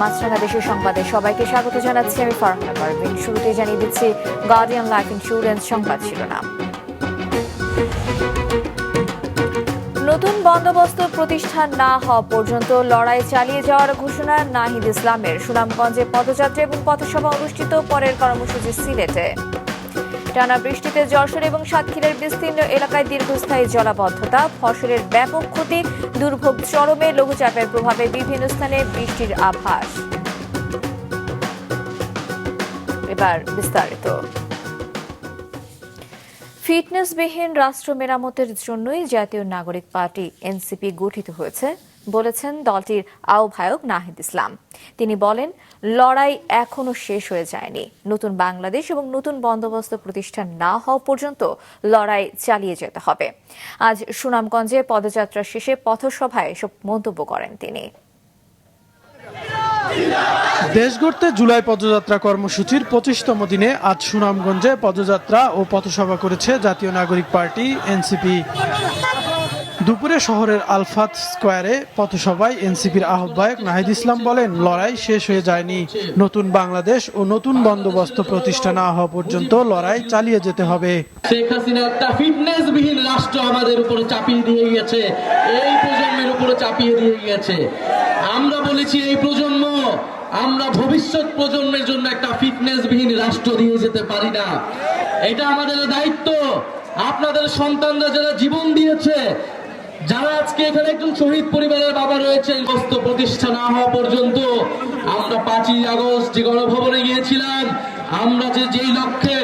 মাছরাঙা দেশের সংবাদে সবাইকে স্বাগত জানাচ্ছি আমি ফারহানা পারভিন। শুরুতে জানিয়ে দিচ্ছি গার্ডিয়ান লাইফ ইন্স্যুরেন্স সংবাদ শিরোনাম। নতুন বন্দোবস্ত প্রতিষ্ঠান না হওয়া পর্যন্ত লড়াই চালিয়ে যাওয়ার ঘোষণা নাহিদ ইসলামের। সুনামগঞ্জে পদযাত্রা এবং পথসভা অনুষ্ঠিত, পরের কর্মসূচি সিলেটে। টানা বৃষ্টিতে যশোর এবং সাতক্ষীরার বিস্তীর্ণ এলাকায় দীর্ঘস্থায়ী জলাবদ্ধতা, ফসলের ব্যাপক ক্ষতি, দুর্ভোগ চরমে, লঘুচাপের প্রভাবে বিভিন্ন স্থানে বৃষ্টির আভাস। এবার বিস্তারিত। ফিটনেসবিহীন রাষ্ট্র মেরামতের জন্যই জাতীয় নাগরিক পার্টি এনসিপি গঠিত হয়েছে বলেছেন দলটির আহ্বায়ক নাহিদ ইসলাম। তিনি বলেন, লড়াই এখনো শেষ হয়ে যায়নি। নতুন বাংলাদেশ এবং নতুন বন্দোবস্ত প্রতিষ্ঠান না হওয়া পর্যন্ত লড়াই চালিয়ে যেতে হবে। আজ সুনামগঞ্জে পদযাত্রা শেষে পথসভায় এসব মন্তব্য করেন তিনি। দেশ গড়তে জুলাই পদযাত্রা কর্মসূচির 25তম দিনে আজ সুনামগঞ্জে পদযাত্রা ও পথসভা করেছে জাতীয় নাগরিক পার্টি এনসিপি। দুপুরে শহরের আলফাত স্কয়ারে পথসভায় এনসিপির আহ্বায়ক নাহিদ ইসলাম বলেন, লড়াই শেষ হয়ে যায়নি। নতুন বাংলাদেশ ও নতুন বন্দোবস্ত প্রতিষ্ঠা না হওয়া পর্যন্ত লড়াই চালিয়ে যেতে হবে। শেখ হাসিনা একটা ফিটনেসবিহীন রাষ্ট্র আমাদের উপরে চাপিয়ে দিয়ে গেছে, এই প্রজন্মের উপরে চাপিয়ে দিয়ে গেছে। আমরা বলেছি এই প্রজন্ম, আমরা ভবিষ্যৎ প্রজন্মের জন্য একটা ফিটনেসবিহীন রাষ্ট্র দিয়ে যেতে পারি না। এটা আমাদের দায়িত্ব। আপনাদের সন্তানরা যারা জীবন দিয়েছে, যারা আজকে এখানে একজন শহীদ পরিবারের বাবা রয়েছেন, বস্তু প্রতিষ্ঠা না হওয়া পর্যন্ত আমরা 5ই আগস্ট যে গণভবনে গিয়েছিলাম, আমরা যেই লক্ষ্যে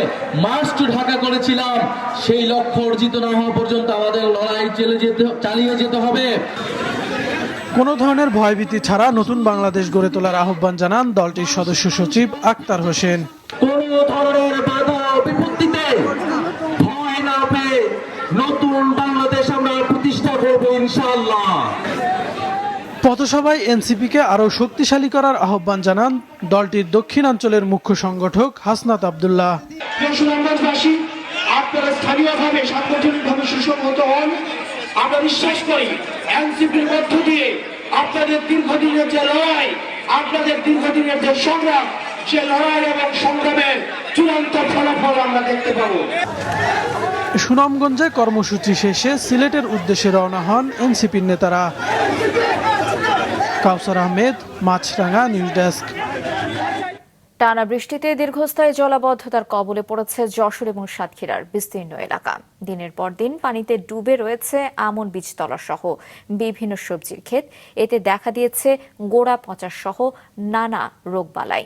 মার্চ টু ঢাকা করেছিলাম, সেই লক্ষ্য অর্জিত না হওয়া পর্যন্ত আমাদের লড়াই চালিয়ে যেতে হবে। কোনো ধরনের ভয়ভীতি ছাড়া নতুন বাংলাদেশ গড়ে তোলার আহ্বান জানান দলটির সদস্য সচিব আক্তার হোসেন। কোনো ধরনের বাধা বিপত্তিতে ভয় না পেয়ে নতুন বাংলাদেশ আমরা প্রতিষ্ঠা করব ইনশাআল্লাহ। পথসভায় এনসিপিকে আরও শক্তিশালী করার আহ্বান জানান দলটির দক্ষিণাঞ্চলের মুখ্য সংগঠক হাসনাত আব্দুল্লাহ। সুনামগঞ্জবাসী, আপনারা স্থানীয়ভাবে সাংগঠনিকভাবে সুসংহত হন। আমরা বিশ্বাস করি এনসিপির মধ্য দিয়ে আপনাদের দীর্ঘদিনের যে লড়াই, আপনাদের দীর্ঘদিনের যে সংগ্রাম, সে লড়াই এবং সংগ্রামের চূড়ান্ত ফলাফল আমরা দেখতে পাবো। সুনামগঞ্জে কর্মসূচি শেষে সিলেটের উদ্দেশ্যে রওনা হন এনসিপির নেতারা। কাউসার আহমেদ, মাছরাঙা নিউজ ডেস্ক। টানা বৃষ্টিতে দীর্ঘস্থায়ী জলাবদ্ধতার কবলে পড়েছে যশোর এবং সাতক্ষীরার বিস্তীর্ণ এলাকা। দিনের পর দিন পানিতে ডুবে রয়েছে আমন বীজতলা সহ বিভিন্ন সবজির ক্ষেত। এতে দেখা দিয়েছে গোড়া পচা সহ নানা রোগবালাই।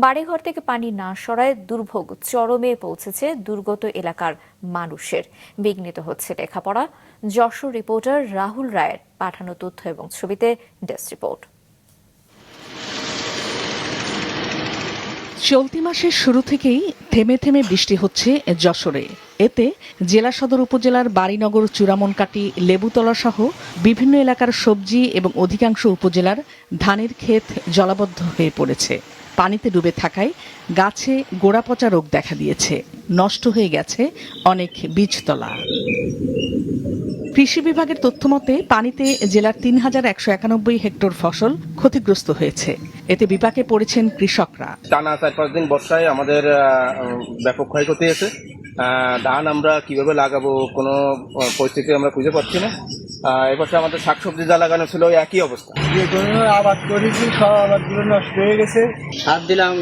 বাড়িঘর থেকে পানি না সরায় দুর্ভোগ চরমে পৌঁছেছে দুর্গত এলাকার মানুষের। বিঘ্নিত হচ্ছে লেখাপড়া। যশোর রিপোর্টার রাহুল রায়ের পাঠানো তথ্য এবং ছবিতে ডেস্ক রিপোর্ট। চলতি মাসের শুরু থেকেই থেমে থেমে বৃষ্টি হচ্ছে যশোরে। এতে জেলা সদর উপজেলার বাড়িনগর, চূড়ামনকাটি, লেবুতলা সহ বিভিন্ন এলাকার সবজি এবং অধিকাংশ উপজেলার ধানের ক্ষেত জলাবদ্ধ হয়ে পড়েছে। পানিতে ডুবে থাকায় গাছে গোড়া পচা রোগ দেখা দিয়েছে। নষ্ট হয়ে গেছে অনেক বীজতলা। কৃষি বিভাগের তথ্যমতে পানিতে জেলার ৩,১৯১ হেক্টর ফসল ক্ষতিগ্রস্ত হয়েছে। এতে বিপাকে পড়েছেন কৃষকরা। টানা 4-5 দিন বর্ষায় আমাদের ব্যাপক ক্ষয়ক্ষতি হয়েছে। ধান আমরা কিভাবে লাগাবো কোনো পরিস্থিতি আমরা খুঁজে পাচ্ছি না। এবছর আমাদের শাকসবজি যা লাগানো ছিল একই অবস্থা। যে কোনো আবাদ করেছি, সব আবাদগুলো নষ্ট হয়ে গেছে। সার দিলাম,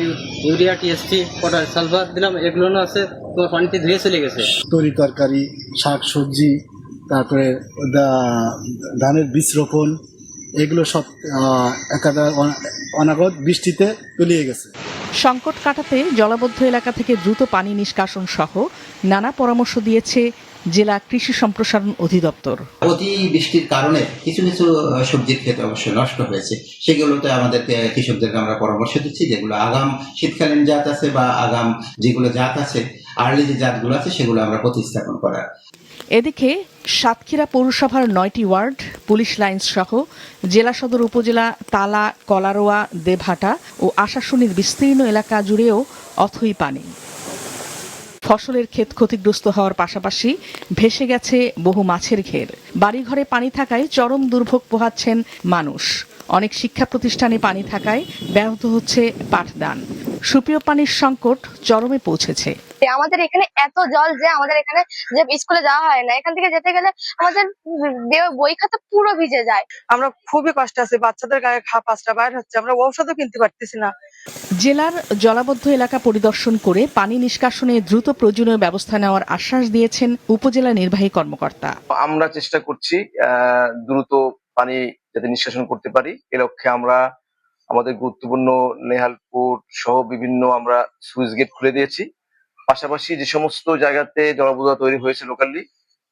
ইউরিয়া, টিএসপি, পটাশ, সালফার দিলাম, এগুলো আছে তোমার পানিতে ধুয়ে চলে গেছে। তরি তরকারি, শাক সবজি, তারপরে ধানের বীজ রোপণ, এগুলো সব একাধারে অনাগত বৃষ্টিতে তলিয়ে গেছে। সংকট কাটাতে জলাবদ্ধ এলাকা থেকে দ্রুত পানি নিষ্কাশন সহ নানা পরামর্শ দিয়েছে জেলা কৃষি সম্প্রসারণ অধিদপ্তর। অতি বৃষ্টির কারণে কিছু কিছু সবজির ক্ষেত অবশ্যই নষ্ট হয়েছে। সেগুলোতে আমাদেরকে কৃষকদেরকে আমরা পরামর্শ দিচ্ছি, যেগুলো আগাম শীতকালীন জাত আছে বা আগাম যেগুলো জাত আছে, আর্লি যে জাতগুলো আছে, সেগুলো আমরা প্রতিস্থাপন করার। এদিকে সাতক্ষীরা পৌরসভার 9টি ওয়ার্ড, পুলিশ লাইন্স সহ জেলা সদর উপজেলা তালা, কলারোয়া, দেবহাটা ও আশাশুনির বিস্তীর্ণ এলাকা জুড়েও অথই পানি। ফসলের ক্ষেত ক্ষতিগ্রস্ত হওয়ার পাশাপাশি ভেসে গেছে বহু মাছের ঘের। বাড়িঘরে পানি থাকায় চরম দুর্ভোগ পোহাচ্ছেন মানুষ। অনেক শিক্ষা প্রতিষ্ঠানে পানি থাকায় ব্যাহত হচ্ছে পাঠদান। সুপেয় পানির সংকট চরমে পৌঁছেছে। আমাদের এখানে এত জল যে আমাদের এখানে যে স্কুলে যাওয়া হয় না, এখান থেকে যেতে গেলে আমাদের বই খাতা পুরো ভিজে যায়। আমরা খুবই কষ্ট আছি, বাচ্চাদের গায়ে পাঁচটা বাইর হচ্ছে, আমরা ঔষধও কিনতে পারতেছি না। জেলার জলাবদ্ধ এলাকা পরিদর্শন করে পানি নিষ্কাশনে দ্রুত প্রয়োজনীয় ব্যবস্থা নেওয়ার আশ্বাস দিয়েছেন উপজেলা নির্বাহী কর্মকর্তা। আমরা চেষ্টা করছি দ্রুত পানি যাতে নিষ্কাশন করতে পারি। এ লক্ষ্যে আমরা আমাদের গুরুত্বপূর্ণ নেহালপুর সহ বিভিন্ন আমরা সুইচ গেট খুলে দিয়েছি। পাশাপাশি যে সমস্ত জায়গাতে জলাবদ্ধতা তৈরি হয়েছে লোকালি,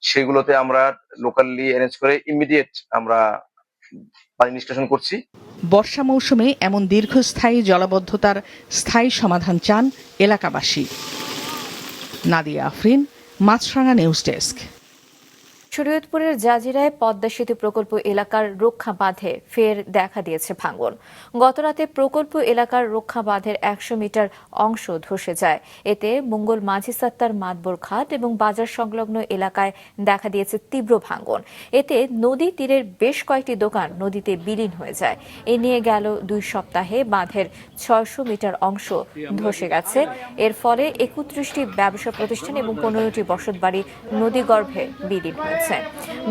সেগুলোতে আমরা লোকালি অ্যারেঞ্জ করে ইমিডিয়েট আমরা পানি নিষ্কাশন করছি। বর্ষা মৌসুমে এমন দীর্ঘস্থায়ী জলাবদ্ধতার স্থায়ী সমাধান চান এলাকাবাসী। নাদিয়া আফরিন, মাছরাঙা নিউজ ডেস্ক। শরীয়তপুরের জাজিরায় পদ্মা সেতু প্রকল্প এলাকার রক্ষা বাঁধে ফের দেখা দিয়েছে ভাঙন। গতরাতে প্রকল্প এলাকার রক্ষা বাঁধের ১০০ মিটার অংশ ধসে যায়। এতে মঙ্গল মাঝি সাত্তার মাতবর ঘাট এবং বাজার সংলগ্ন এলাকায় দেখা দিয়েছে তীব্র ভাঙন। এতে নদী তীরের বেশ কয়েকটি দোকান নদীতে বিলীন হয়ে যায়। এ নিয়ে গেল ২ সপ্তাহে বাঁধের ৬০০ মিটার অংশ ধসে গেছে। এর ফলে ৩১টি ব্যবসা প্রতিষ্ঠান এবং ১৫টি বসতবাড়ি নদীগর্ভে বিলীন হয়েছে।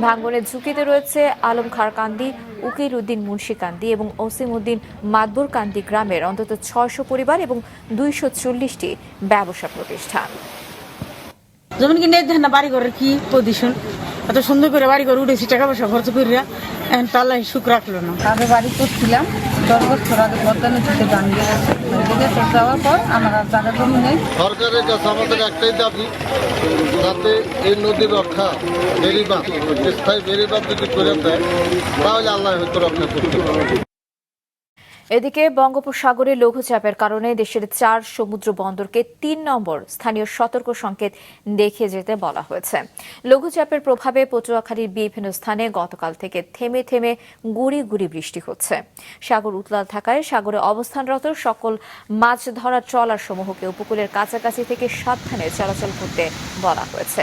ভাঙনের ঝুঁকিতে রয়েছে আলম খারকান্দি, উকিল উদ্দিন মুন্সিকান্দি এবং ওসিম উদ্দিন মাতবরকান্দি গ্রামের অন্তত ৬০০ পরিবার এবং ২৪০টি ব্যবসা প্রতিষ্ঠান। যেমন কি নেই দেখেন না বাড়ি ঘরের কি পজিশন, এত সুন্দর করে বাড়ি ঘর উঠেছি, টাকা পয়সা খরচ করিয়া এখন তাল্লা সুখ রাখলো না। আগে বাড়ি করছিলাম 10 বছর আগে পদ্মা নদীতে গান গেছে, যাওয়ার পর আমার আর জায়গা জমি নেই। সরকারের কাছে আমাদের একটাই দাবি, যাতে এই নদীর রক্ষা বেড়িবাঁধ, স্থায়ী বেড়িবাঁধ যদি করে দেয় তাহলে আল্লাহ হয়তো রক্ষা করতে পারবে। এদিকে বঙ্গোপসাগরে লঘুচাপের কারণে দেশের 4 সমুদ্র বন্দরকে 3 নম্বর স্থানীয় সতর্ক সংকেত দেখে যেতে বলা হয়েছে। লঘুচাপের প্রভাবে পটুয়াখালীর বিভিন্ন স্থানে গতকাল থেকে থেমে থেমে গুড়ি গুড়ি বৃষ্টি হচ্ছে। সাগর উত্তাল থাকায় সাগরে অবস্থানরত সকল মাছ ধরা ট্রলার সমূহকে উপকূলের কাছাকাছি থেকে সাবধানে চলাচল করতে বলা হয়েছে।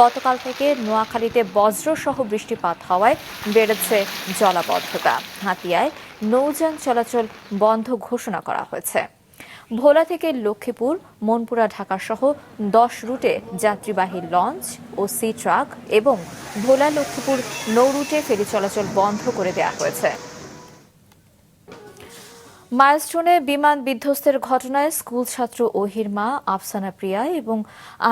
গতকাল থেকে নোয়াখালীতে বজ্রসহ বৃষ্টিপাত হওয়ায় বেড়েছে জলাবদ্ধতা। হাতিয়ায় নৌযান চলাচল বন্ধ ঘোষণা করা হয়েছে। ভোলা থেকে লক্ষ্মীপুর, মনপুরা, ঢাকা সহ 10 রুটে যাত্রীবাহী লঞ্চ ও সি ট্রাক এবং ভোলা লক্ষ্মীপুর নৌ রুটে ফেরি চলাচল বন্ধ করে দেওয়া হয়েছে। মাইলস্টোনে বিমান বিধ্বস্তের ঘটনায় স্কুল ছাত্র ওহির মা আফসানা প্রিয়া এবং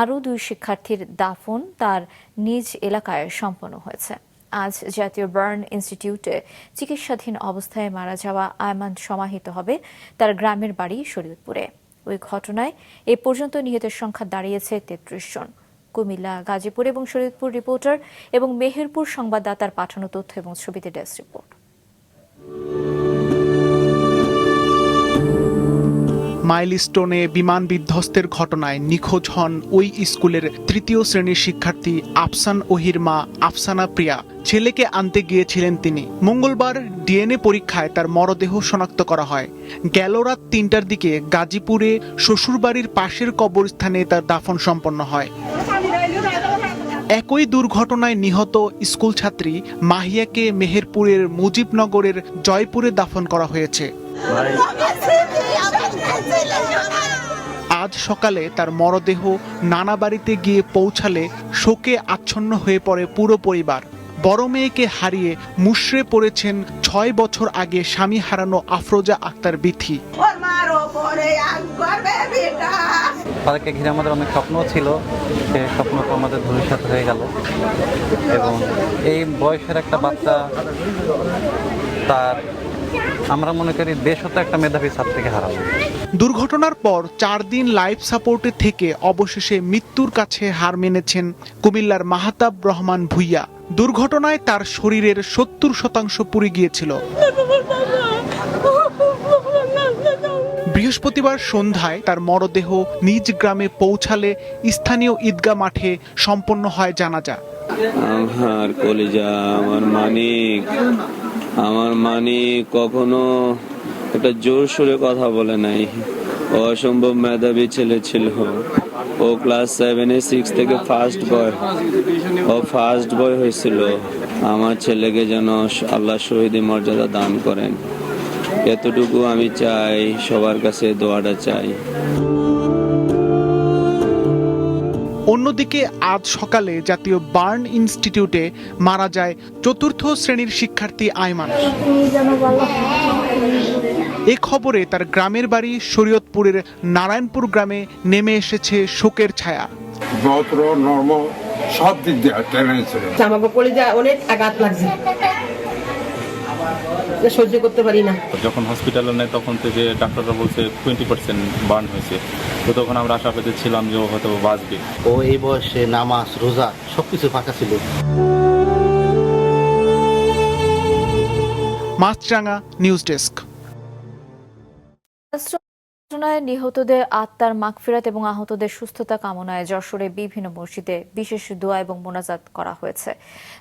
আরও 2 শিক্ষার্থীর দাফন তার নিজ এলাকায় সম্পন্ন হয়েছে। আজ জাতীয় বার্ন ইনস্টিটিউটে চিকিৎসাধীন অবস্থায় মারা যাওয়া আয়মান সমাহিত হবে তার গ্রামের বাড়ি শরীয়তপুরে। ওই ঘটনায় এ পর্যন্ত নিহতের সংখ্যা দাঁড়িয়েছে 33 জন। কুমিল্লা, গাজীপুর এবং শরীয়তপুর রিপোর্টার এবং মেহেরপুর সংবাদদাতার পাঠানো তথ্য এবং ছবিতে ডেস্ক রিপোর্ট। মাইলস্টোনে বিমান বিধ্বস্তের ঘটনায় নিখোঁজ হন ওই স্কুলের 3য় শ্রেণীর শিক্ষার্থী আফসান ওহির মা আফসানা প্রিয়া। ছেলেকে আনতে গিয়েছিলেন তিনি। মঙ্গলবার ডিএনএ পরীক্ষায় তার মরদেহ শনাক্ত করা হয়। গেল রাত 3টার দিকে গাজীপুরে শ্বশুরবাড়ির পাশের কবরস্থানে তার দাফন সম্পন্ন হয়। একই দুর্ঘটনায় নিহত স্কুল ছাত্রী মাহিয়াকে মেহেরপুরের মুজিবনগরের জয়পুরে দাফন করা হয়েছে। আজ সকালে তার মরদেহ নানা বাড়িতে গিয়ে পৌঁছালে শোকে আচ্ছন্ন হয়ে পড়ে পুরো পরিবার। বড় মেয়েকে হারিয়ে মুষড়ে পড়েছেন 6 বছর আগে স্বামী হারানো আফরোজা আক্তার বিথি। তাদেরকে ঘিরে আমাদের অনেক স্বপ্ন ছিল, সে স্বপ্ন তো আমাদের ভবিষ্যৎ হয়ে গেল এবং এই বয়সের একটা বাচ্চা, তার আমরা মনে করি দেশও তো একটা মেধাবী ছাত্রীকে হারালো। দুর্ঘটনার পর 4 দিন লাইফ সাপোর্টে থেকে অবশেষে মৃত্যুর কাছে হার মেনেছেন কুমিল্লার মাহতাব রহমান ভুইয়া। দুর্ঘটনায় তার শরীরের 70% পুড়ে গিয়েছিল। বৃহস্পতিবার সন্ধ্যায় তার মরদেহ নিজ গ্রামে পৌঁছালে স্থানীয় ঈদগাহ মাঠে সম্পন্ন হয় জানাজা। আমার কলিজা, আমার মানিক কখনো একটা জোর সুরে কথা বলে নাই। অসম্ভব মেধাবী ছেলে ছিল। ও ক্লাস 7-6 থেকে ফার্স্ট বয় হয়েছিল। আমার ছেলেকে যেন আল্লাহ শহীদ মর্যাদা দান করেন, এতটুকু আমি চাই, সবার কাছে দোয়াটা চাই। অন্যদিকে আজ সকালে জাতীয় বার্ন ইনস্টিটিউটে মারা যায় ৪র্থ শ্রেণীর শিক্ষার্থী আইমান। এ খবরে তার গ্রামের বাড়ি শরীয়তপুরের নারায়ণপুর গ্রামে নেমে এসেছে শোকের ছায়া। সব দিক দিয়ে আমাকে কলিজা অনেক আঘাত লাগছে, সহ্য করতে পারি না। যখন হসপিটালে নেয় তখন থেকে ডাক্তাররা বলছে 20% বার্ন হয়েছে, তো তখন আমরা আশা পেতে ছিলাম যে ও হয়তো বাঁচবে। ও এই বয়সে নামাজ রোজা সবকিছু ফাঁকা ছিল। মাছরাঙা নিউজ ডেস্ক। ঘটনায় নিহতদের আত্মার মাগফিরাত এবং আহতদের সুস্থতা কামনায় যশোরে বিভিন্ন মসজিদে বিশেষ দোয়া এবং মোনাজাত করা হয়েছে।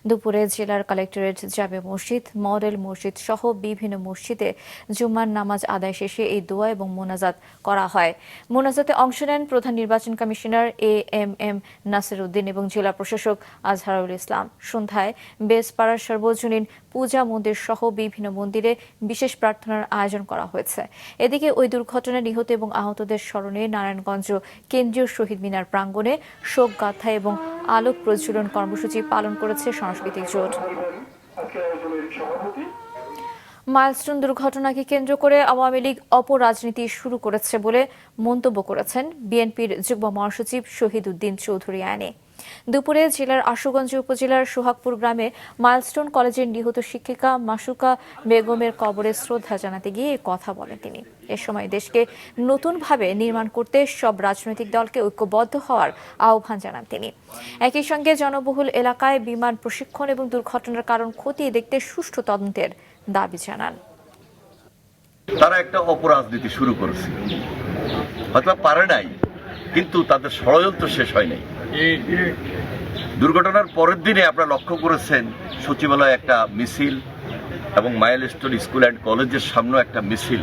দুপুরে জেলার কালেক্টরেট জামে মসজিদ, মডেল মসজিদ সহ বিভিন্ন মসজিদে জুম্মার নামাজ আদায় শেষে এই দোয়া এবং মোনাজাত করা হয়। মোনাজাতে অংশ নেন প্রধান নির্বাচন কমিশনার AMM নাসির উদ্দিন এবং জেলা প্রশাসক আজহারুল ইসলাম। সন্ধ্যায় বেসপাড়ার সর্বজনীন পূজা মন্দির সহ বিভিন্ন মন্দিরে বিশেষ প্রার্থনার আয়োজন করা হয়েছে। এদিকে ওই দুর্ঘটনায় নিহত এবং আহতদের স্মরণে নারায়ণগঞ্জ কেন্দ্রীয় শহীদ মিনার প্রাঙ্গণে শোক গাথা এবং আলোক প্রজ্বলন কর্মসূচি পালন করেছে সাংস্কৃতিক জোট। মাইলস্টোন দুর্ঘটনাকে কেন্দ্র করে আওয়ামী লীগ অপরাজনীতি শুরু করেছে বলে মন্তব্য করেছেন বিএনপির যুগ্ম মহাসচিব শহীদ উদ্দিন চৌধুরী আইনে। দুপুরে জেলার আশুগঞ্জ উপজেলার সোহাগপুর গ্রামে মাইলস্টোন কলেজের নিহত শিক্ষিকা মাসুকা বেগমের কবরে শ্রদ্ধা জানাতে গিয়ে কথা বলেন তিনি। এ সময় দেশকে নতুনভাবে নির্মাণ করতে সব রাজনৈতিক দলকে ঐক্যবদ্ধ হওয়ার আহ্বান জানান তিনি। একই সঙ্গে জনবহুল এলাকায় বিমান প্রশিক্ষণ এবং দুর্ঘটনার কারণ খতিয়ে দেখতে সুষ্ঠু তদন্তের দাবি জানান। তারা একটা অপরাজনীতি শুরু করেছে, হয়তো পারে নাই, কিন্তু তাদের ষড়যন্ত্র শেষ হয় নাই। দুর্ঘটনার পরের দিনে আপনারা লক্ষ্য করেছেন সচিবালয়ে একটা মিছিল এবং মাইলস্টোন স্কুল অ্যান্ড কলেজের সামনে একটা মিছিল।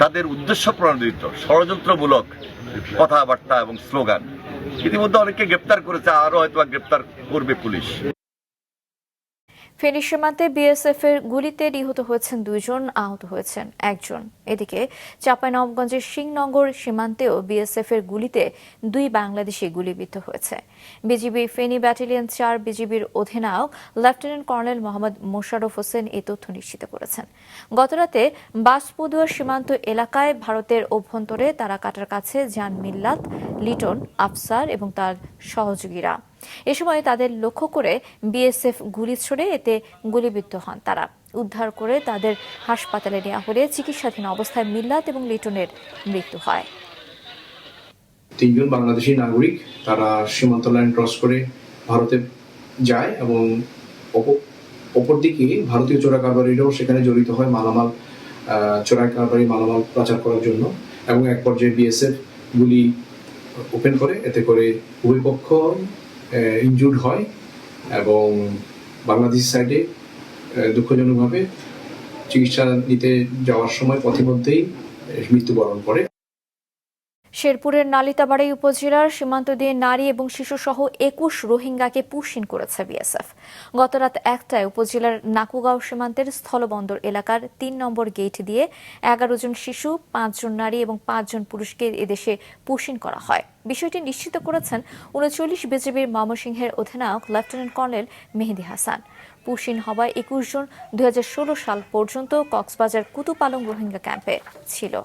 তাদের উদ্দেশ্য প্রণোদিত ষড়যন্ত্রমূলক কথাবার্তা এবং স্লোগান। ইতিমধ্যে অনেককে গ্রেপ্তার করেছে, আরো হয়তো গ্রেপ্তার করবে পুলিশ। ফেনী সীমান্তে বিএসএফ এর গুলিতে নিহত হয়েছেন 2 জন, আহত হয়েছেন 1 জন। এদিকে চাঁপাইনবাবগঞ্জের সিংনগর সীমান্তেও বিএসএফ এর গুলিতে 2 বাংলাদেশি গুলিবিদ্ধ হয়েছে। বিজিবি ফেনী ব্যাটালিয়ন 4 বিজিবির অধিনায়ক লেফটেন্যান্ট কর্নেল মোহাম্মদ মোশাররফ হোসেন এই তথ্য নিশ্চিত করেছেন। গতরাতে বাসপদুয়া সীমান্ত এলাকায় ভারতের অভ্যন্তরে তারাকাটার কাছে যান মিল্লাত, লিটন, আফসার এবং তার সহযোগীরা। এ সময় তাদের লক্ষ্য করে বিএসএফ গুলি ছোড়ে, এতে গুলিবিদ্ধ হন তারা। উদ্ধার করে তাদের হাসপাতালে নেওয়া হলে চিকিৎসাধীন অবস্থায় মিল্লাত এবং লিটনের মৃত্যু হয়। 3 জন বাংলাদেশি নাগরিক তারা সীমান্ত লাইন ক্রস করে ভারতে যায় এবং অপরদিকে ভারতীয় চোরা কারবারিরাও সেখানে জড়িত হয় মালামাল চোরা কারবারি মালামাল পাচার করার জন্য। এবং এক পর্যায়ে বিএসএফ গুলি ওপেন করে, এতে করে উভয় পক্ষ ইনজুর্ড হয় এবং বাংলাদেশ সাইডে দুঃখজনকভাবে চিকিৎসা নিতে যাওয়ার সময় পথিমধ্যেই মৃত্যুবরণ করে। শেরপুরের নালিতাবাড়ী উপজেলার সীমান্ত দিয়ে নারী এবং শিশু সহ 21 রোহিঙ্গাকে পুশিন করেছে বিএসএফ। গতরাত 1টায় উপজেলার নাকুগাঁও সীমান্তের স্থলবন্দর এলাকার 3 নম্বর গেট দিয়ে 11 জন শিশু, 5 জন নারী এবং 5 জন পুরুষকে এদেশে পুশিন করা হয়। বিষয়টি নিশ্চিত করেছেন 39 বিজিবির ময়মনসিংহের অধিনায়ক লেফটেন্যান্ট কর্নেল মেহেদী হাসান। পুশিন হওয়া 21 জন 2016 সাল পর্যন্ত কক্সবাজার কুতুপালং রোহিঙ্গা ক্যাম্পে ছিল।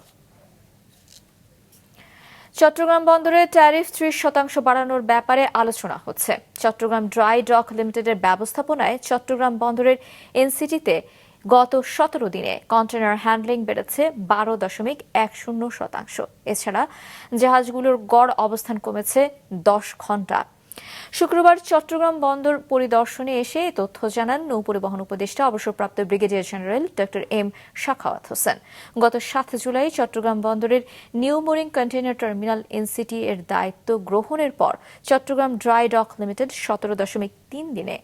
চট্টগ্রাম বন্দরে ট্যারিফ 30% বাড়ানোর ব্যাপারে আলোচনা হচ্ছে। চট্টগ্রাম ড্রাই ডক লিমিটেডের ব্যবস্থাপনায় চট্টগ্রাম বন্দরের এনসিটিতে গত 17 দিনে কন্টেনার হ্যান্ডলিং বেড়েছে 12.10%। এছাড়া জাহাজগুলোর গড় অবস্থান কমেছে 10 ঘন্টা। শুক্রবার চট্টগ্রাম বন্দর পরিদর্শনে এসে এই তথ্য জানান নৌপরিবহন উপদেষ্টা অবসরপ্রাপ্ত brigadier general doctor M Shakhawat Hossain. গত 7 জুলাই চট্টগ্রাম বন্দরের new mooring container terminal NCT এর দায়িত্ব গ্রহণের পর চট্টগ্রাম ড্রাই ডক লিমিটেড 17.3 3 দিনে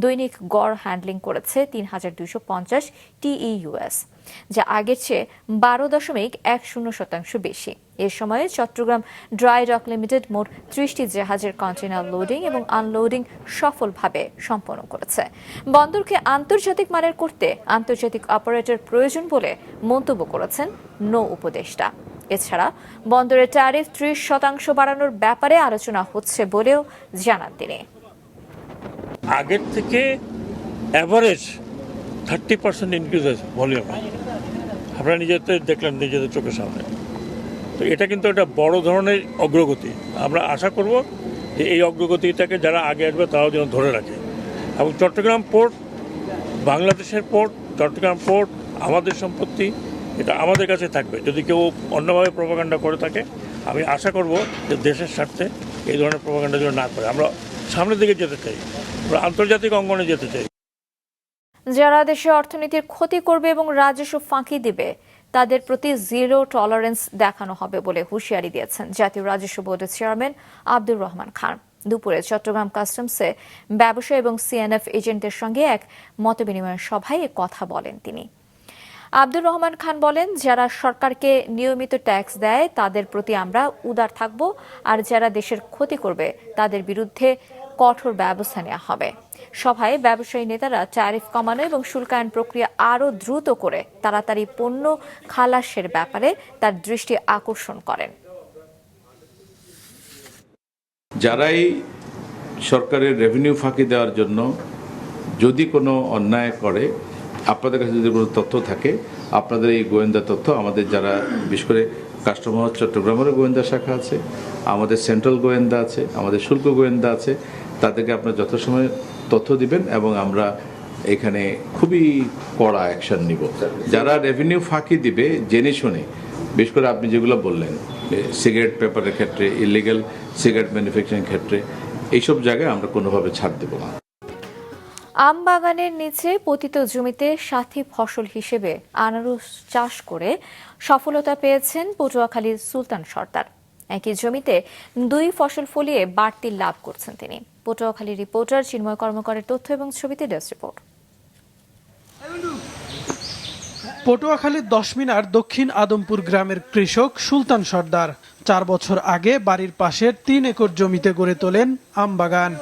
দৈনিক গড় হ্যান্ডলিং করেছে ৩,২৫০ TEUs, যা আগের চেয়ে 12.10% বেশি। এ সময়ে চট্টগ্রাম ড্রাই ডক লিমিটেড মোট 30টি জাহাজের কন্টেইনার লোডিং এবং আনলোডিং সফলভাবে সম্পন্ন করেছে। বন্দরকে আন্তর্জাতিক মানের করতে আন্তর্জাতিক অপারেটর প্রয়োজন বলে মন্তব্য করেছেন নৌ উপদেষ্টা। এছাড়া বন্দরের ট্যারিফ 30% বাড়ানোর ব্যাপারে আলোচনা হচ্ছে বলেও জানান তিনি। আগের থেকে অ্যাভারেজ 30% ইনক্রিজ হয়েছে ভলিউমে, আপনারা নিজেদের দেখলেন নিজেদের চোখের সামনে। তো এটা কিন্তু একটা বড় ধরনের অগ্রগতি। আমরা আশা করব যে এই অগ্রগতিটাকে যারা আগে আসবে তারাও যেন ধরে রাখে। এবং চট্টগ্রাম পোর্ট বাংলাদেশের পোর্ট, চট্টগ্রাম পোর্ট আমাদের সম্পত্তি, এটা আমাদের কাছে থাকবে। যদি কেউ অন্যভাবে প্রপাগান্ডা করে থাকে, আমি আশা করব যে দেশের স্বার্থে এই ধরনের প্রপাগান্ডা যেন না করে। আমরা সামনের দিকে যেতে চাই, আমরা আন্তর্জাতিক অঙ্গনে যেতে চাই। যারা দেশের অর্থনীতির ক্ষতি করবে এবং রাজস্ব ফাঁকি দিবে তাদের প্রতি জিরো টলারেন্স দেখানো হবে বলে হুঁশিয়ারি দিয়েছেন জাতীয় রাজস্ব বোর্ডের চেয়ারম্যান আব্দুর রহমান খান। দুপুরে চট্টগ্রাম কাস্টমসে ব্যবসায়ী এবং সিএনএফ এজেন্টদের সঙ্গে এক মতবিনিময় সভায় এ কথা বলেন তিনি। আব্দুর রহমান খান বলেন, যারা সরকারকে নিয়মিত ট্যাক্স দেয় তাদের প্রতি আমরা উদার থাকব, আর যারা দেশের ক্ষতি করবে তাদের বিরুদ্ধে কঠোর ব্যবস্থা নেওয়া হবে। সভায় ব্যবসায়ী নেতারা ট্যারিফ কমানো এবং শুল্কায়ন প্রক্রিয়া আরও দ্রুত করে তাড়াতাড়ি পণ্য খালাসের ব্যাপারে তার দৃষ্টি আকর্ষণ করেন। যারাই সরকারের রেভিনিউ ফাঁকি দেওয়ার জন্য যদি কোনো অন্যায় করে, আপনাদের কাছে যদি কোনো তথ্য থাকে, আপনাদের এই গোয়েন্দা তথ্য আমাদের যারা বিশেষ করে কাস্টমার চট্টগ্রামেরও গোয়েন্দা শাখা আছে, আমাদের সেন্ট্রাল গোয়েন্দা আছে, আমাদের শুল্ক গোয়েন্দা আছে, তাদেরকে আপনারা যথাসময়ে তথ্য দিবেন এবং আমরা এখানে খুবই কড়া অ্যাকশন নিব। যারা রেভিনিউ ফাঁকি দিবে জেনে শুনে, বিশেষ করে আপনি যেগুলো বললেন সিগারেট পেপারের ক্ষেত্রে, ইলিগাল সিগারেট ম্যানুফ্যাকচারিং ক্ষেত্রে, এইসব জায়গায় আমরা কোনোভাবে ছাড় দেব না। আম বাগানের নিচে পতিত জমিতে সাথী ফসল হিসেবে আনারস চাষ করে সফলতা পেয়েছেন পটুয়াখালীর সুলতান সর্দার। একই জমিতে 2 ফসল ফলিয়ে বাড়তি লাভ করছেন তিনি। পটুয়াখালীর রিপোর্টার চিন্ময় কর্মকারের তথ্য এবং ছবিতে ডেস্ক রিপোর্ট। পটুয়াখালীর 10 মিনার দক্ষিণ আদমপুর গ্রামের কৃষক সুলতান সর্দার 4 বছর আগে বাড়ির পাশের 3 একর জমিতে গড়ে তোলেন আম বাগান।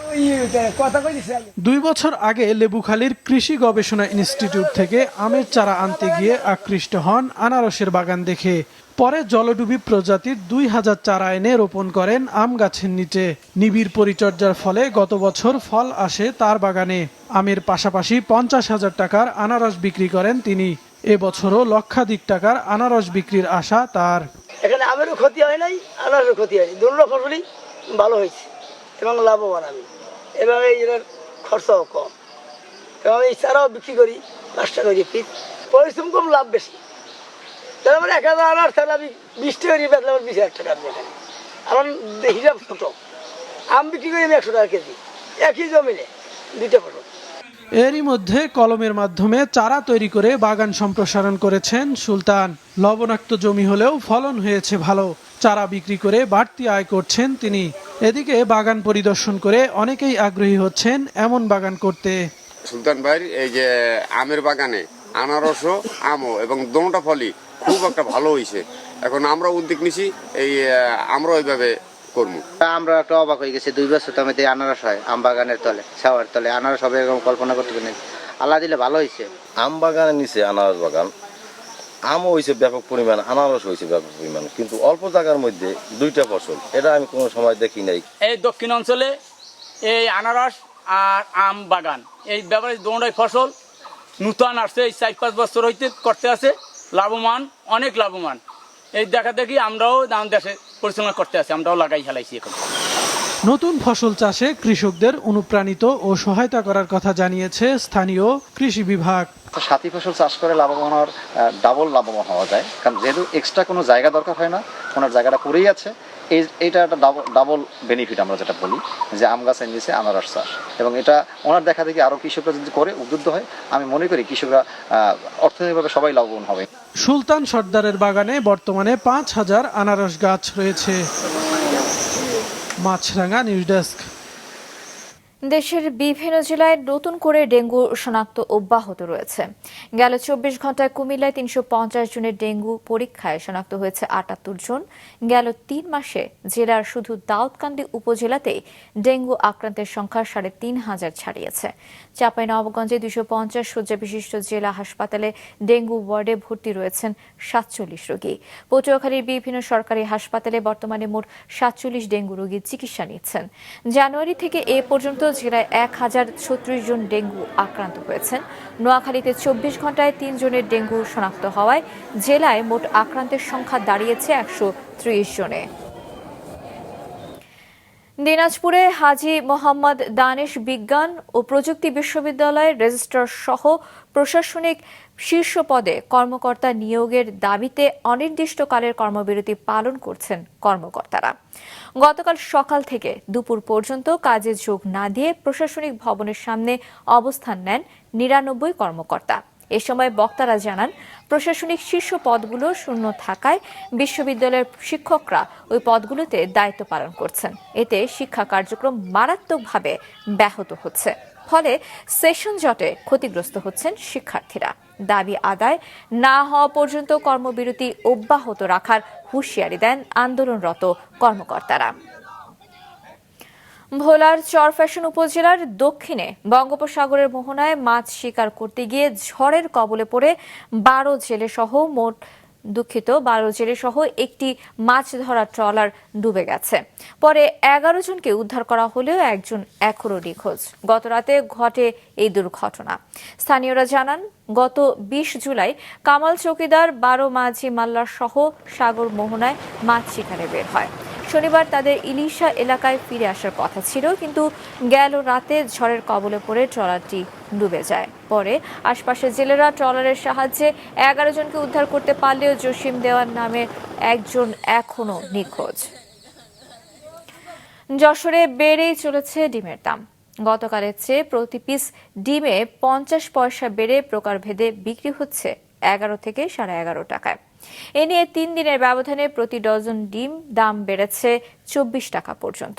2 বছর আগে লেবুখালীর কৃষি গবেষণা ইনস্টিটিউট থেকে আমের চারা আনতে গিয়ে আকৃষ্ট হন আনারসের বাগান দেখে। পরে জলডুবি প্রজাতির 2000 চারা এনে রোপণ করেন আম গাছের নিচে। নিবিড় পরিচর্যার ফলে গত বছর ফল আসে তার বাগানে। আমের পাশাপাশি 50,000 টাকার আনারস বিক্রি করেন তিনি। এবছরও লক্ষাধিক টাকার আনারস বিক্রির আশা তার। এখানে আমেরও ক্ষতি হয় নাই, আনারসের ক্ষতি হয়নি, দুটো ফসলই ভালো হয়েছে এবং লাভবান আমি। এবং এর খরচাও কম এবং এই চারাও বিক্রি করি 5 টাকা করে পিস। পরিশ্রম কম, লাভ বেশি। তার মানে 1000 আনার তাহলে আমি 20 টাকা দিয়ে বেচলে আমার 20,000 টাকা আমি এখানে। আমার হিসাব ছোট, আম বিক্রি করি আমি 100 টাকা কেজি, একই জমিনে 2টা ফসল। এরই মধ্যে কলমের মাধ্যমে চারা তৈরি করে বাগান সম্প্রসারণ করেছেন সুলতান। লবণাক্ত জমি হলেও ফলন হয়েছে ভালো। চারা বিক্রি করে বাড়তি আয় করছেন তিনি। এদিকে বাগান পরিদর্শন করে অনেকেই আগ্রহী হচ্ছেন এমন বাগান করতে। সুলতান ভাই এই যে আমের বাগানে আনারসও আমও এবং দোনোটা ফলই খুব একটা ভালো হয়েছে। এখন আমরা উদ্যোগ নিছি এই আমরা ওইভাবে করবো। আমরা একটা অবাক হয়ে গেছি, 2 বছর জমিতে আনারস হয় আম বাগানের তলে, ছাওয়ার তলে আনারস হবে এরকম কল্পনা করতে পারি। আল্লাহ দিলে ভালো হয়েছে। আম বাগানের নিচে আনারস বাগান, আমও হয়েছে ব্যাপক পরিমাণ, আনারস হয়েছে ব্যাপক পরিমাণ, কিন্তু অল্প জায়গার মধ্যে 2টা ফসল, এটা আমি কোনো সময় দেখি নাই। এই দক্ষিণ অঞ্চলে এই আনারস আর আম বাগান এই ব্যাপারে দোনোটাই ফসল নূতন আসছে, এই 4-5 বছর হইতে করতে আছে, লাভবান, অনেক লাভবান। এই দেখা দেখি আমরাও দেশে পরিচালনা করতে আছি, আমরাও লাগাই হেলাইছি। এখন নতুন ফসল চাষে কৃষকদের অনুপ্রাণিত ও সহায়তা করার কথা জানিয়েছে স্থানীয় কৃষি বিভাগ। সাথী ফসল চাষ করে লাভবান হওয়ার ডাবল লাভবান হওয়া যায়, কারণ যেহেতু এক্সট্রা কোনো জায়গা দরকার হয় না, ওনার জায়গাটা পড়েই আছে। এইটা একটা ডাবল বেনিফিট আমরা যেটা বলি, যে আম গাছের নিচে আনারস চাষ। এবং এটা ওনার দেখা দেখি আরও কৃষকরা যদি করে উদ্বুদ্ধ হয়, আমি মনে করি কৃষকরা অর্থনৈতিকভাবে সবাই লাভবান হবে। সুলতান সর্দারের বাগানে বর্তমানে 5000 আনারস গাছ রয়েছে। মাছরাঙা নিউজ ডেস্ক। দেশের বিভিন্ন জেলায় নতুন করে ডেঙ্গু শনাক্ত অব্যাহত রয়েছে। গেল 24 ঘন্টায় কুমিল্লায় 350 জনের ডেঙ্গু পরীক্ষায় শনাক্ত হয়েছে 78 জন। গেল 3 মাসে জেলার শুধু দাউদকান্দি উপজেলাতেই ডেঙ্গু আক্রান্তের সংখ্যা 3,500 ছাড়িয়েছে। চাঁপাইনবাবগঞ্জে 250 শয্যা বিশিষ্ট জেলা হাসপাতালে ডেঙ্গু ওয়ার্ডে ভর্তি রয়েছেন 47 রোগী। পটুয়াখালীর বিভিন্ন সরকারি হাসপাতালে বর্তমানে মোট 47 ডেঙ্গু রোগী চিকিৎসা নিচ্ছেন। জানুয়ারি থেকে এ পর্যন্ত জেলায় 1036 জন ডেঙ্গু আক্রান্ত হয়েছেন। নোয়াখালীতে 24 ঘন্টায় 3 জনের ডেঙ্গু শনাক্ত হওয়ায় জেলায় মোট আক্রান্তের সংখ্যা দাঁড়িয়েছে 130 জনে। দিনাজপুরে হাজী মোহাম্মদ দানেশ বিজ্ঞান ও প্রযুক্তি বিশ্ববিদ্যালয়ের রেজিস্ট্রার সহ প্রশাসনিক শীর্ষ পদে কর্মকর্তা নিয়োগের দাবিতে অনির্দিষ্টকালের কর্মবিরতি পালন করছেন কর্মকর্তারা। গতকাল সকাল থেকে দুপুর পর্যন্ত কাজে যোগ না দিয়ে প্রশাসনিক ভবনের সামনে অবস্থান নেন 99 কর্মকর্তা। এ সময় বক্তারা জানান, প্রশাসনিক শীর্ষ পদগুলো শূন্য থাকায় বিশ্ববিদ্যালয়ের শিক্ষকরা ওই পদগুলোতে দায়িত্ব পালন করছেন। এতে শিক্ষা কার্যক্রম মারাত্মকভাবে ব্যাহত হচ্ছে। ফলে সেশন জটে ক্ষতিগ্রস্ত হচ্ছেন শিক্ষার্থীরা। দাবি আদায় না হওয়া পর্যন্ত কর্মবিরতি অব্যাহত রাখার হুঁশিয়ারি দেন আন্দোলনরত কর্মকর্তারা। ভোলার চরফ্যাশন উপজেলার দক্ষিণে বঙ্গোপসাগরের মোহনায় মাছ শিকার করতে গিয়ে ঝড়ের কবলে পড়ে 12 জেলে সহ একটি মাছ ধরা ট্রলার ডুবে গেছে। পরে 11 জনকে উদ্ধার করা হলেও একজন এখনো নিখোঁজ। গতরাতে ঘটে এই দুর্ঘটনা। স্থানীয়রা জানান, গত 20 জুলাই কামাল চৌকিদার 12 মাঝি মাল্লার সহ সাগর মোহনায় মাছ শিকারে বের হয়। শনিবার তাদের ইলিশা এলাকায় ফিরে আসার কথা ছিল, কিন্তু গেল রাতে ঝড়ের কবলে পড়ে ট্রলারটি ডুবে যায়। পরে আশপাশের জেলেরা ট্রলারের সাহায্যে 11 জনকে উদ্ধার করতে পারলেও জসিম দেওয়ার নামে একজন এখনো নিখোঁজ। যশোরে বেড়েই চলেছে ডিমের দাম। গতকালের চেয়ে প্রতি পিস ডিমে 50 পয়সা বেড়ে প্রকারভেদে বিক্রি হচ্ছে 11 থেকে 11.5 টাকায়। এ নিয়ে 3 দিনের ব্যবধানে প্রতি ডজন ডিম দাম বেড়েছে 24 টাকা পর্যন্ত।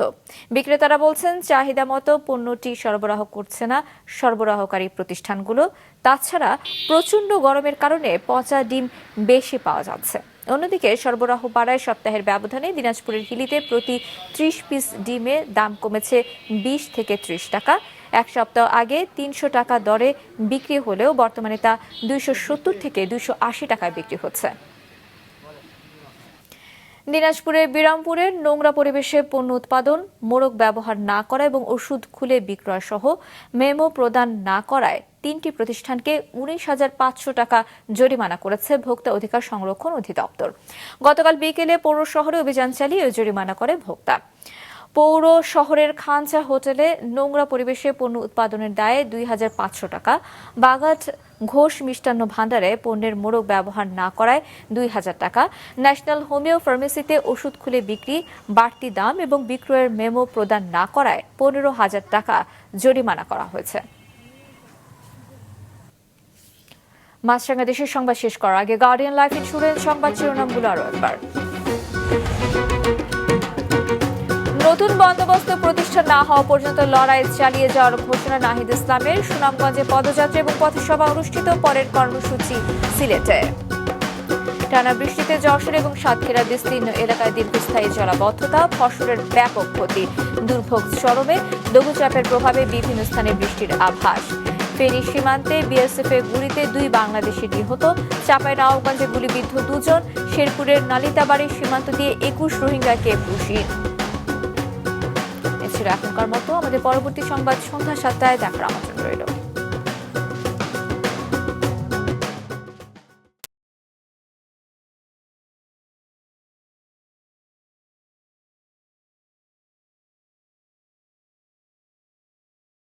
বিক্রেতারা বলছেন, চাহিদা মতো পণ্যটি সরবরাহ করছে না সরবরাহকারী প্রতিষ্ঠানগুলো। তাছাড়া প্রচণ্ড গরমের কারণে পচা ডিম বেশি পাওয়া যাচ্ছে। অন্যদিকে সরবরাহ বাড়ায় সপ্তাহের ব্যবধানে দিনাজপুরের হিলিতে প্রতি 30 পিস ডিমে দাম কমেছে 20 থেকে 30 টাকা। এক সপ্তাহ আগে 300 টাকা দরে বিক্রি হলেও বর্তমানে তা 270 থেকে 280 টাকায় বিক্রি হচ্ছে। দিনাজপুরের বিরামপুরের নোংরা পরিবেশে পণ্য উৎপাদন, মোড়ক ব্যবহার না করা এবং ওষুধ খুলে বিক্রয় সহ মেমো প্রদান না করায় 3টি প্রতিষ্ঠানকে 19,500 টাকা জরিমানা করেছে ভোক্তা অধিকার সংরক্ষণ অধিদপ্তর। গতকাল বিকেলে পৌর শহরে অভিযান চালিয়ে জরিমানা করে ভোক্তা। পৌর শহরের খানচা হোটেলে নোংরা পরিবেশে পণ্য উৎপাদনের দায়ে 2,500 টাকা, বাগাত ঘোষ মিষ্টান্ন ভাণ্ডারে পণ্যের মোড়ক ব্যবহার না করায় 2,000 টাকা, ন্যাশনাল হোমিও ফার্মেসিতে ওষুধ খুলে বিক্রি, বাড়তি দাম এবং বিক্রয়ের মেমো প্রদান না করায় 15,000 টাকা জরিমানা করা হয়েছে। মাছরাঙা দেশের সংবাদ শেষ করার আগে গার্ডিয়ান লাইফ ইন্স্যুরেন্স সংবাদ শিরোনামগুলো আরো একবার। নতুন বন্দোবস্ত প্রতিষ্ঠা না হওয়া পর্যন্ত লড়াই চালিয়ে যাওয়ার ঘোষণা নাহিদ ইসলামের। সুনামগঞ্জে পদযাত্রা এবং পথসভা অনুষ্ঠিত, পরের কর্মসূচি সিলেটে। টানা বৃষ্টিতে যশোর এবং সাতক্ষীরা বিস্তীর্ণ এলাকায় দীর্ঘস্থায়ী জলাবদ্ধতা, ফসলের ব্যাপক ক্ষতি, দুর্ভোগ চরমে, লঘুচাপের প্রভাবে বিভিন্ন স্থানে বৃষ্টির আভাস। ফেনী সীমান্তে বিএসএফ এর গুলিতে 2 বাংলাদেশি নিহত, চাঁপাইনবাবগঞ্জে গুলিবিদ্ধ 2 জন, শেরপুরের নালিতাবাড়ির সীমান্ত দিয়ে 21 রোহিঙ্গাকে পুষিয়ে। এছাড়া এখনকার মতো আমাদের পরবর্তী সংবাদ সন্ধ্যা 7টায় দেখার আমন্ত্রণ রইল।